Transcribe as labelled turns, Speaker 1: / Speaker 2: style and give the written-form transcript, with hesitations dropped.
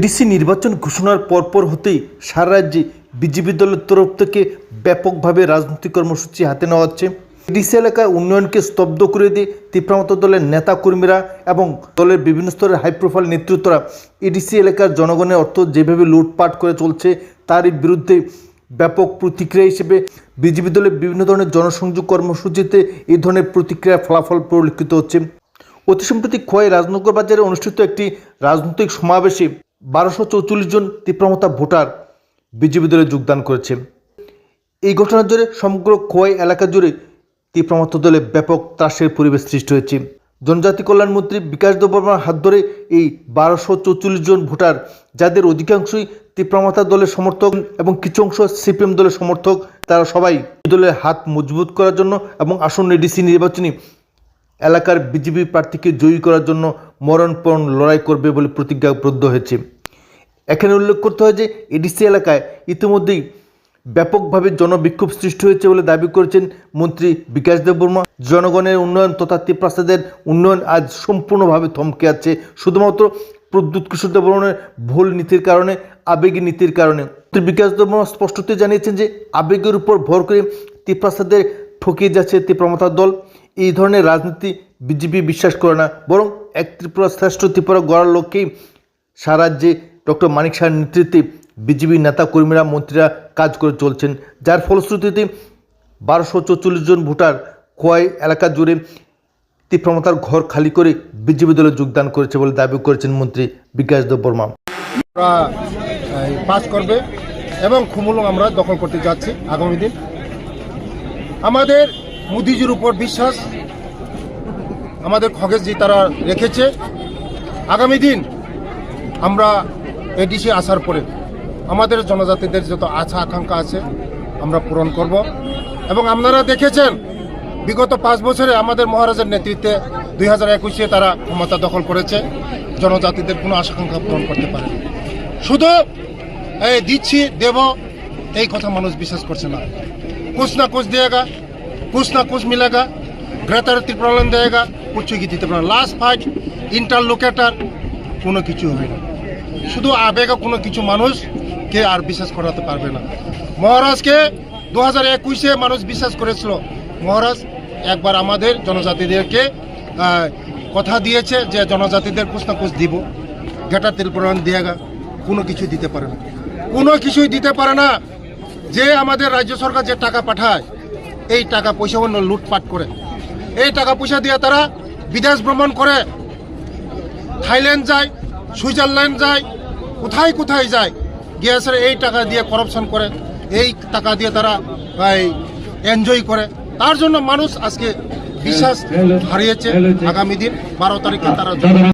Speaker 1: DC নির্বাচন ঘোষণার পরপর হতেই সারা রাজ্যে বিজেপি দলের তরফ থেকে ব্যাপকভাবে রাজনৈতিক কর্মসূচি হাতে নেওয়া হচ্ছে। ডিসি এলাকায় উন্নয়নকে স্তব্ধ করে দিয়ে তীব্রমতা দলের নেতা কর্মীরা এবং দলের বিভিন্ন স্তরের হাই প্রোফাইল নেতৃত্বরা এডিসি এলাকার জনগণের অর্থ যেভাবে লুটপাট করে চলছে তারই বিরুদ্ধে ব্যাপক প্রতিক্রিয়া হিসেবে বিজেপি দলের বিভিন্ন ধরনের জনসংযোগ কর্মসূচিতে এই ধরনের প্রতিক্রিয়ার ফলাফল পরিলক্ষিত হচ্ছে। অতি সম্প্রতি খোয়াই রাজনগর বাজারে অনুষ্ঠিত একটি রাজনৈতিক সমাবেশে 1244 জন তীব্রমতা ভোটার বিজেপি দলে যোগদান করেছে। এই ঘটনার জোরে সমগ্র খোয়াই এলাকা জুড়ে তীব্রমতা দলে ব্যাপক ত্রাসের পরিবেশ সৃষ্টি হয়েছে। জনজাতি কল্যাণ মন্ত্রী বিকাশ দেববর্মার হাত ধরে এই 1244 জন ভোটার, যাদের অধিকাংশই তীব্রমতা দলের সমর্থক এবং কিছু অংশ সিপিএম দলের সমর্থক, তারা সবাই দলের হাত মজবুত করার জন্য এবং আসন্ন ডিসি নির্বাচনী এলাকার বিজেপি প্রার্থীকে জয়ী করার জন্য মরণপণ লড়াই করবে বলে প্রতিজ্ঞাবদ্ধ হয়েছে। এখানে উল্লেখ করতে হয় যে এডিসি এলাকায় ইতিমধ্যেই ব্যাপকভাবে জনবিক্ষোভ সৃষ্টি হয়েছে বলে দাবি করেছেন মন্ত্রী বিকাশ দেববর্মা। জনগণের উন্নয়ন তথা তীব্রমতাদের উন্নয়ন আজ সম্পূর্ণভাবে থমকে আছে শুধুমাত্র প্রদ্যুৎ কিশোর দেববর্মার ভুল নীতির কারণে, আবেগী নীতির কারণে। মন্ত্রী বিকাশ দেববর্মা স্পষ্টতই জানিয়েছেন যে আবেগের উপর ভর করে তীব্রমতাদের ঠকিয়ে যাচ্ছে তীব্রমতা দল। এই ধরনের রাজনীতি বিজেপি বিশ্বাস করে না, বরং এক ত্রিপুরা শ্রেষ্ঠ ত্রিপুরা গড়ার লক্ষ্যেই সারা রাজ্যে ডক্টর মানিক শাহের নেতৃত্বে বিজেপি নেতা কর্মীরা মন্ত্রীরা কাজ করে চলছেন, যার ফলশ্রুতিতে 1244 জন ভোটার খোয়াই এলাকা জুড়ে তীব্রমতার ঘর খালি করে বিজেপি দলে যোগদান করেছে বলে দাবি করেছেন মন্ত্রী বিকাশ দেববর্মা।
Speaker 2: পাস করবে এবং খুমুলুং আমরা দখল করতে যাচ্ছি আগামী দিন। আমাদের মোদিজির উপর বিশ্বাস আমাদের খগেশজি তারা রেখেছে। আগামী দিন আমরা এডিসি আসার পরে আমাদের জনজাতিদের যত আশা আকাঙ্ক্ষা আছে আমরা পূরণ করব। এবং আপনারা দেখেছেন বিগত 5 বছরে আমাদের মহারাজের নেতৃত্বে 2021-এ তারা ক্ষমতা দখল করেছে, জনজাতিদের কোনো আশা আকাঙ্ক্ষা পূরণ করতে পারে। শুধু দিচ্ছি দেব এই কথা মানুষ বিশ্বাস করছে না। কুছ না কুছ দেगा, कुछ ना कुछ मिलेगा, গ্রেটার ত্রিপুরাল্যান্ড দেगा, कुछ কি দিতে পারে। লাস্ট ফাইট ইন্টারলোকেটার কোনো কিছু হয় না। শুধু আবেগে কোনো কিছু মানুষকে আর বিশ্বাস করাতে পারবে না। মহারাজকে 2021-এ মানুষ বিশ্বাস করেছিল। মহারাজ একবার আমাদের জনজাতিদেরকে কথা দিয়েছে যে জনজাতিদের কুছ না কুছ দিব, গ্রেটার ত্রিপুরাল্যান্ড দেगा, কোনো কিছু দিতে পারে না, কোনো কিছুই দিতে পারে না। যে আমাদের রাজ্য সরকার যে টাকা পাঠায় এই টাকা পয়সা অন্য লুটপাট করে, এই টাকা পয়সা দিয়ে তারা বিদেশ ভ্রমণ করে, থাইল্যান্ড যায়, সুইজারল্যান্ড যায়, কোথায় কোথায় যায়, গিয়ে স্যার এই টাকা দিয়ে করাপশন করে, এই টাকা দিয়ে তারা এনজয় করে। তার জন্য মানুষ আজকে বিশ্বাস হারিয়েছে। আগামী দিন 12 তারিখে তারা